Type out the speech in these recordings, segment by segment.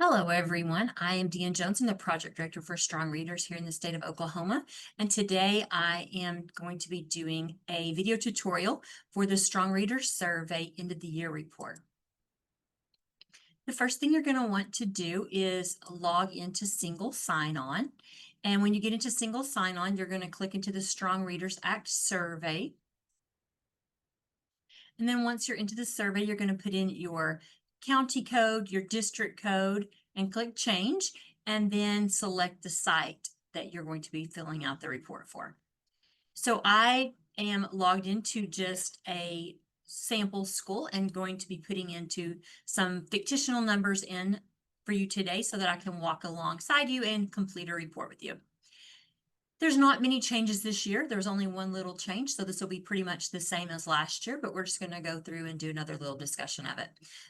Hello, everyone. I am Deann Jones. I'm the Project Director for Strong Readers here in the state of Oklahoma. And today I am going to be doing a video tutorial for the Strong Readers Survey End of the Year Report. The first thing you're going to want to do is log into Single Sign-On. And when you get into Single Sign-On, you're going to click into the Strong Readers Act survey. And then once you're into the survey, you're going to put in your county code, your district code, and click change, and then select the site that you're going to be filling out the report for. So I am logged into just a sample school and going to be putting into some fictional numbers in for you today so that I can walk alongside you and complete a report with you. There's not many changes this year. There's only one little change, so this will be pretty much the same as last year, but we're just going to go through and do another little discussion of it.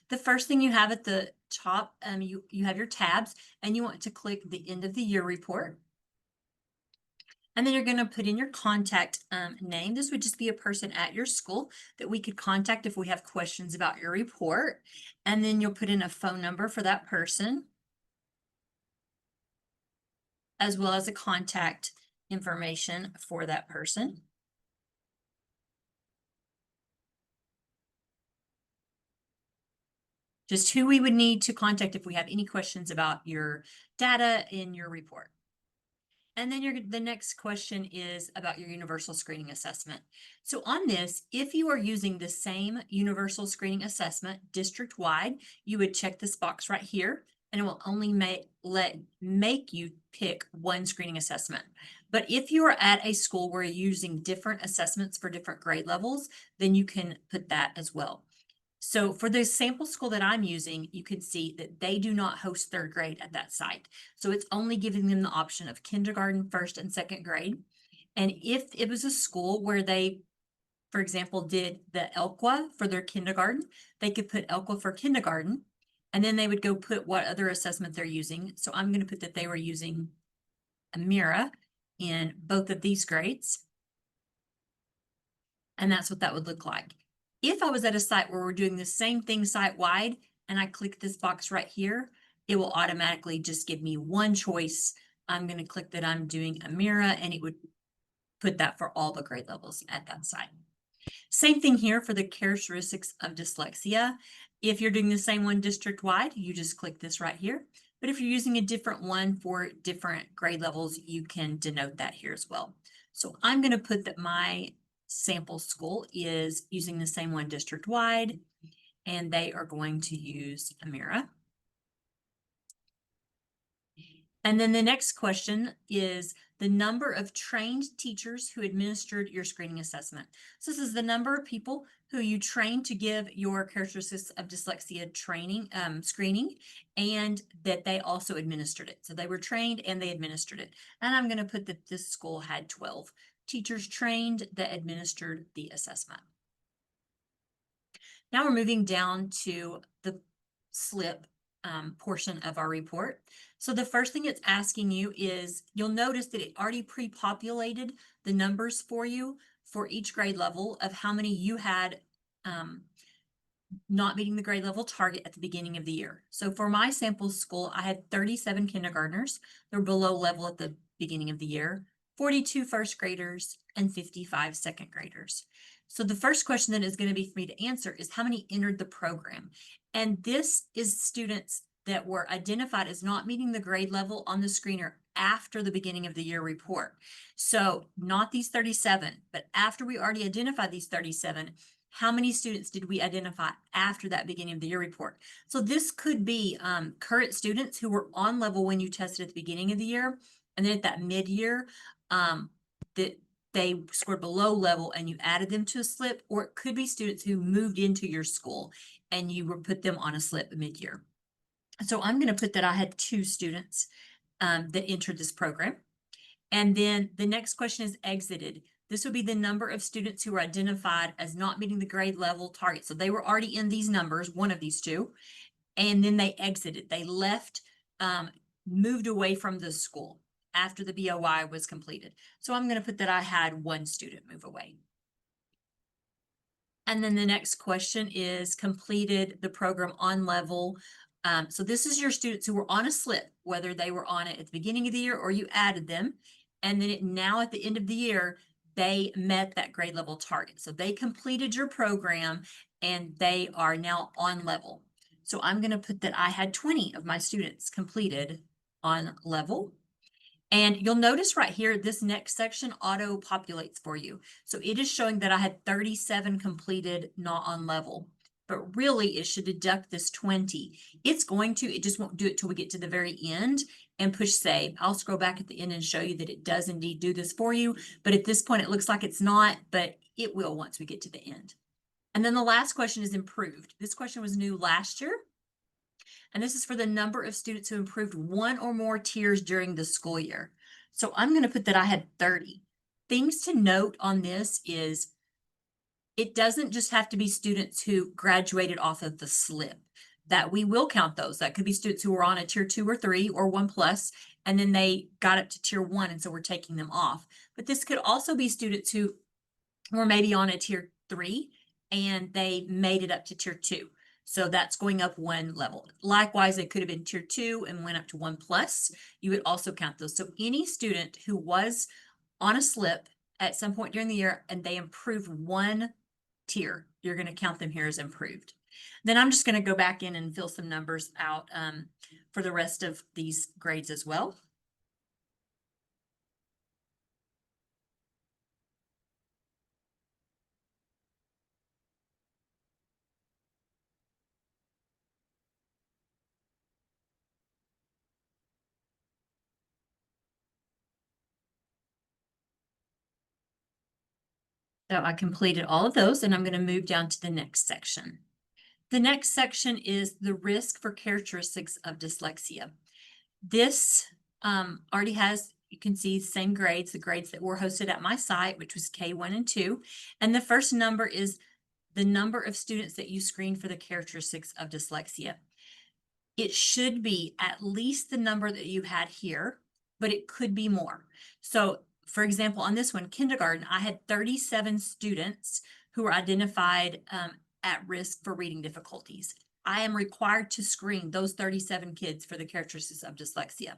The first thing you have at the top, you have your tabs, and you want to click the end of the year report. And then you're going to put in your contact name. This would just be a person at your school that we could contact if we have questions about your report. And then you'll put in a phone number for that person, as well as a contact information for that person. Just who we would need to contact if we have any questions about your data in your report. And then the next question is about your universal screening assessment. So on this, if you are using the same universal screening assessment district-wide, you would check this box right here, and it will only make you pick one screening assessment. But if you are at a school where you're using different assessments for different grade levels, then you can put that as well. So for the sample school that I'm using, you can see that they do not host third grade at that site. So it's only giving them the option of kindergarten, first and second grade. And if it was a school where they, for example, did the ELQA for their kindergarten, they could put ELQA for kindergarten, and then they would go put what other assessment they're using. So I'm going to put that they were using Amira in both of these grades. And that's what that would look like. If I was at a site where we're doing the same thing site-wide and I click this box right here, it will automatically just give me one choice. I'm going to click that I'm doing Amira, and it would put that for all the grade levels at that site. Same thing here for the characteristics of dyslexia. If you're doing the same one district-wide, you just click this right here. But if you're using a different one for different grade levels, you can denote that here as well. So I'm going to put that my sample school is using the same one district-wide, and they are going to use Amira. And then the next question is the number of trained teachers who administered your screening assessment. So this is the number of people who you trained to give your characteristics of dyslexia training screening, and that they also administered it. So they were trained and they administered it. And I'm going to put that this school had 12 teachers trained that administered the assessment. Now we're moving down to the slip portion of our report. So the first thing it's asking you is, you'll notice that it already pre-populated the numbers for you for each grade level of how many you had not meeting the grade level target at the beginning of the year. So for my sample school, I had 37 kindergartners. They're below level at the beginning of the year, 42 first graders, and 55 second graders. So the first question that is going to be for me to answer is how many entered the program. And this is students that were identified as not meeting the grade level on the screener after the beginning of the year report. So not these 37, but after we already identified these 37, how many students did we identify after that beginning of the year report? So this could be current students who were on level when you tested at the beginning of the year, and then at that mid-year, that they scored below level and you added them to a slip, or it could be students who moved into your school and you put them on a slip mid-year. So I'm going to put that I had 2 students that entered this program. And then the next question is exited. This would be the number of students who were identified as not meeting the grade level target. So they were already in these numbers, one of these 2, and then they exited. They left, moved away from the school after the BOI was completed. So I'm going to put that I had 1 student move away. And then the next question is completed the program on level So this is your students who were on a slip, whether they were on it at the beginning of the year or you added them. And then now at the end of the year, they met that grade level target. So they completed your program and they are now on level. So I'm going to put that I had 20 of my students completed on level. And you'll notice right here, this next section auto populates for you. So it is showing that I had 37 completed, not on level. But really, it should deduct this 20. It's going to, it just won't do it till we get to the very end and push save. I'll scroll back at the end and show you that it does indeed do this for you. But at this point, it looks like it's not, but it will once we get to the end. And then the last question is improved. This question was new last year. And this is for the number of students who improved one or more tiers during the school year. So I'm going to put that I had 30. Things to note on this is it doesn't just have to be students who graduated off of the slip. That we will count those. That could be students who were on a tier 2 or 3 or 1+, and then they got up to tier 1, and so we're taking them off. But this could also be students who were maybe on a tier 3 and they made it up to tier 2. So that's going up one level. Likewise, it could have been tier 2 and went up to 1+. You would also count those. So any student who was on a slip at some point during the year and they improved one tier, you're going to count them here as improved. Then I'm just going to go back in and fill some numbers out for the rest of these grades as well. So I completed all of those, and I'm going to move down to the next section. The next section is the risk for characteristics of dyslexia. This already has, you can see, same grades, the grades that were hosted at my site, which was K1 and 2. And the first number is the number of students that you screened for the characteristics of dyslexia. It should be at least the number that you had here, but it could be more. So for example, on this one, kindergarten, I had 37 students who were identified at risk for reading difficulties. I am required to screen those 37 kids for the characteristics of dyslexia.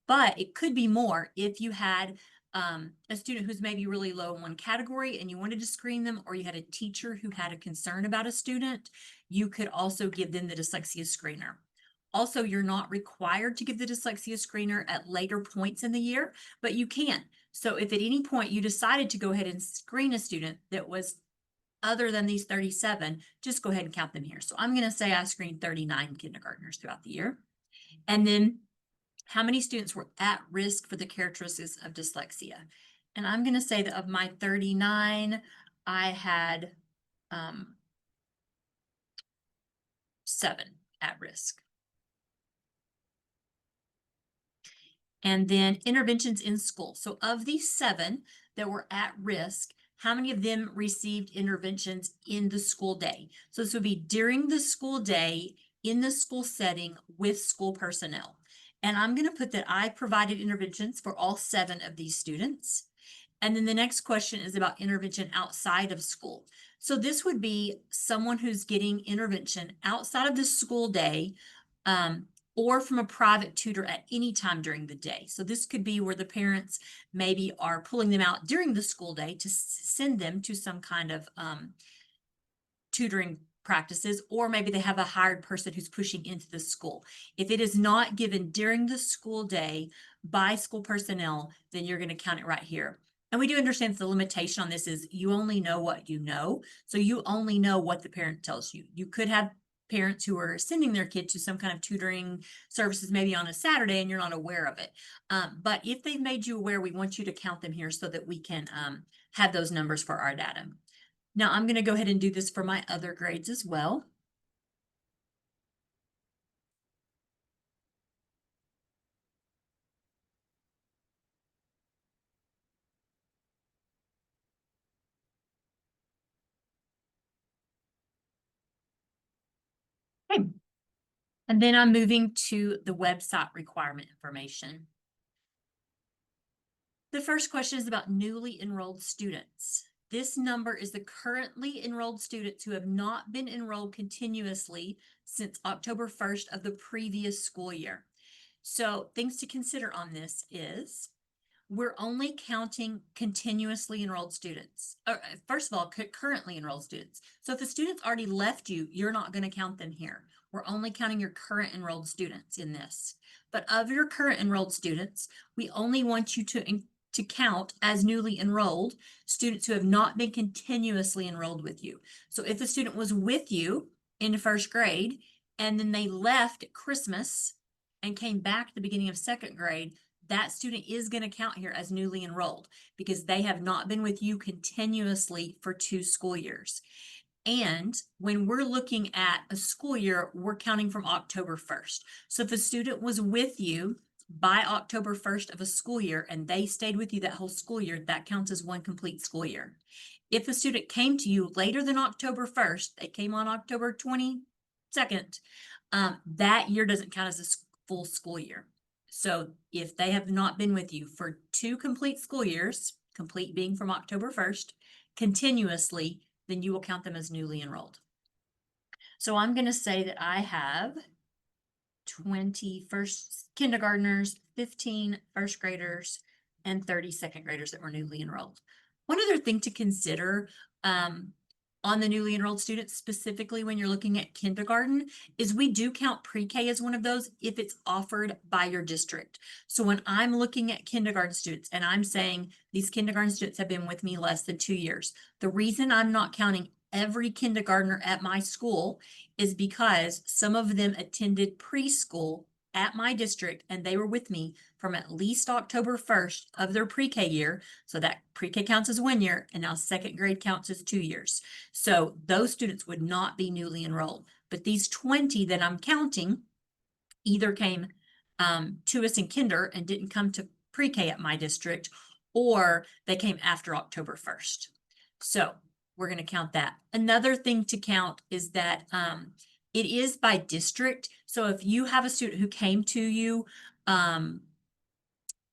But it could be more if you had a student who's maybe really low in one category and you wanted to screen them, or you had a teacher who had a concern about a student, you could also give them the dyslexia screener. Also, you're not required to give the dyslexia screener at later points in the year, but you can. So if at any point you decided to go ahead and screen a student that was other than these 37, just go ahead and count them here. So I'm going to say I screened 39 kindergartners throughout the year. And then how many students were at risk for the characteristics of dyslexia? And I'm going to say that of my 39, I had 7 at risk. And then interventions in school. So of these 7 that were at risk, how many of them received interventions in the school day? So this would be during the school day, in the school setting, with school personnel. And I'm going to put that I provided interventions for all 7 of these students. And then the next question is about intervention outside of school. So this would be someone who's getting intervention outside of the school day, or from a private tutor at any time during the day. So this could be where the parents maybe are pulling them out during the school day to send them to some kind of tutoring practices, or maybe they have a hired person who's pushing into the school. If it is not given during the school day by school personnel, then you're going to count it right here. And we do understand the limitation on this is you only know what you know. So you only know what the parent tells you. You could have parents who are sending their kid to some kind of tutoring services maybe on a Saturday and you're not aware of it. But if they've made you aware, we want you to count them here so that we can have those numbers for our data. Now I'm going to go ahead and do this for my other grades as well. Okay. And then I'm moving to the website requirement information. The first question is about newly enrolled students. This number is the currently enrolled students who have not been enrolled continuously since October 1st of the previous school year. So things to consider on this is we're only counting continuously enrolled students. First of all, currently enrolled students. So if the student's already left you, you're not going to count them here. We're only counting your current enrolled students in this. But of your current enrolled students, we only want you to count as newly enrolled students who have not been continuously enrolled with you. So if a student was with you in first grade and then they left at Christmas and came back at the beginning of second grade, that student is going to count here as newly enrolled because they have not been with you continuously for 2 school years. And when we're looking at a school year, we're counting from October 1st. So if a student was with you by October 1st of a school year and they stayed with you that whole school year, that counts as 1 complete school year. If a student came to you later than October 1st, they came on October 22nd, that year doesn't count as a full school year. So if they have not been with you for 2 complete school years, complete being from October 1st, continuously, then you will count them as newly enrolled. So I'm going to say that I have 20 first kindergartners, 15 first graders, and 30 second graders that were newly enrolled. One other thing to consider on the newly enrolled students, specifically when you're looking at kindergarten, is we do count pre-K as one of those if it's offered by your district. So when I'm looking at kindergarten students and I'm saying these kindergarten students have been with me less than 2 years, the reason I'm not counting every kindergartner at my school is because some of them attended preschool at my district and they were with me from at least October 1st of their pre-K year. So that pre-K counts as 1 year and now second grade counts as 2 years. So those students would not be newly enrolled. But these 20 that I'm counting either came to us in kinder and didn't come to pre-K at my district, or they came after October 1st. So we're going to count that. Another thing to count is that it is by district. So if you have a student who came to you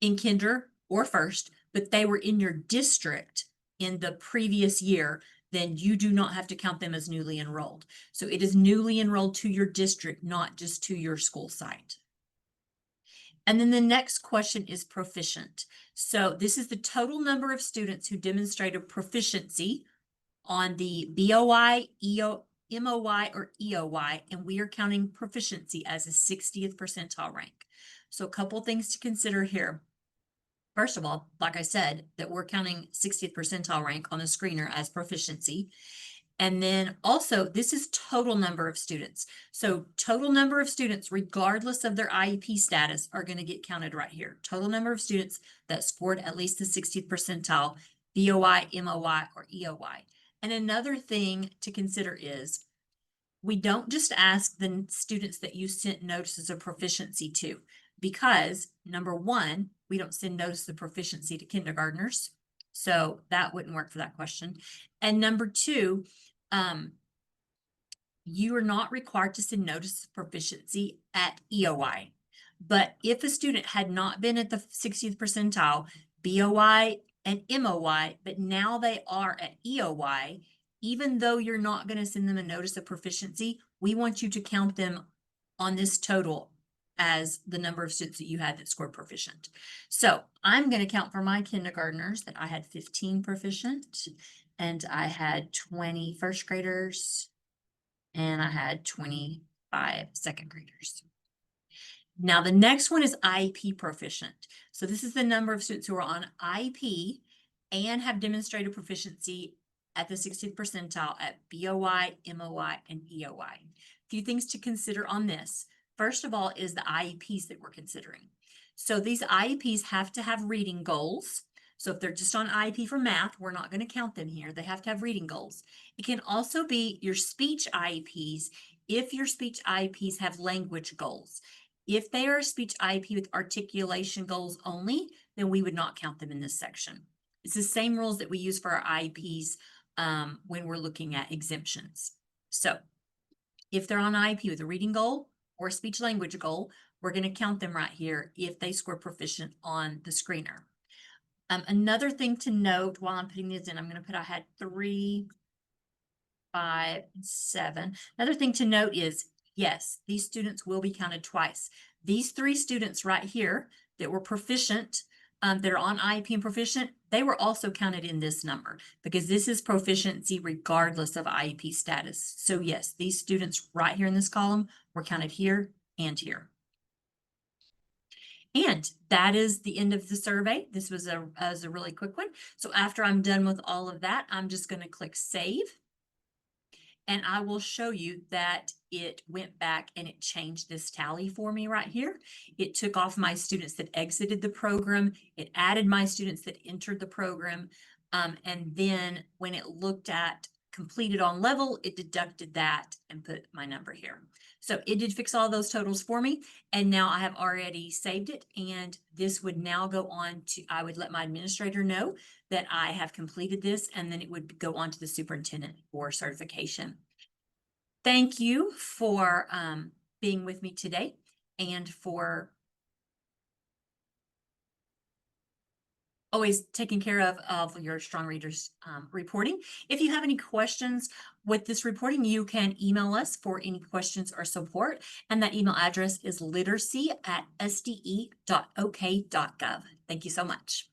in kinder or first, but they were in your district in the previous year, then you do not have to count them as newly enrolled. So it is newly enrolled to your district, not just to your school site. And then the next question is proficient. So this is the total number of students who demonstrated proficiency on the BOY, MOY, or EOY, and we are counting proficiency as a 60th percentile rank. So a couple things to consider here. First of all, like I said, that we're counting 60th percentile rank on the screener as proficiency. And then also, this is total number of students. So total number of students, regardless of their IEP status, are going to get counted right here. Total number of students that scored at least the 60th percentile, BOY, MOY, or EOY. And another thing to consider is we don't just ask the students that you sent notices of proficiency to, because number one, we don't send notice of proficiency to kindergartners. So that wouldn't work for that question. And number two, you are not required to send notice of proficiency at EOY. But if a student had not been at the 60th percentile, BOY and MOY, but now they are at EOY, even though you're not going to send them a notice of proficiency, we want you to count them on this total as the number of students that you had that scored proficient. So I'm going to count for my kindergartners that I had 15 proficient, and I had 20 first graders, and I had 25 second graders. Now the next one is IEP proficient. So this is the number of students who are on IEP and have demonstrated proficiency at the 60th percentile at BOY, MOY, and EOY. A few things to consider on this. First of all is the IEPs that we're considering. So these IEPs have to have reading goals. So if they're just on IEP for math, we're not going to count them here. They have to have reading goals. It can also be your speech IEPs if your speech IEPs have language goals. If they are a speech IEP with articulation goals only, then we would not count them in this section. It's the same rules that we use for our IEPs when we're looking at exemptions. So if they're on IEP with a reading goal or a speech language goal, we're going to count them right here if they score proficient on the screener. Another thing to note while I'm putting these in, I'm going to put, I had 3, 5, and 7. Another thing to note is, yes, these students will be counted twice. These 3 students right here that were proficient, that are on IEP and proficient, they were also counted in this number because this is proficiency regardless of IEP status. So yes, these students right here in this column were counted here and here. And that is the end of the survey. This was a really quick one. So after I'm done with all of that, I'm just going to click save. And I will show you that it went back and it changed this tally for me right here. It took off my students that exited the program. It added my students that entered the program. And then when it looked at completed on level, it deducted that and put my number here. So it did fix all those totals for me. And now I have already saved it. And this would now go on to, I would let my administrator know that I have completed this, and then it would go on to the superintendent for certification. Thank you for being with me today and for always taking care of your strong readers reporting. If you have any questions with this reporting, you can email us for any questions or support. And that email address is literacy@sde.ok.gov. Thank you so much.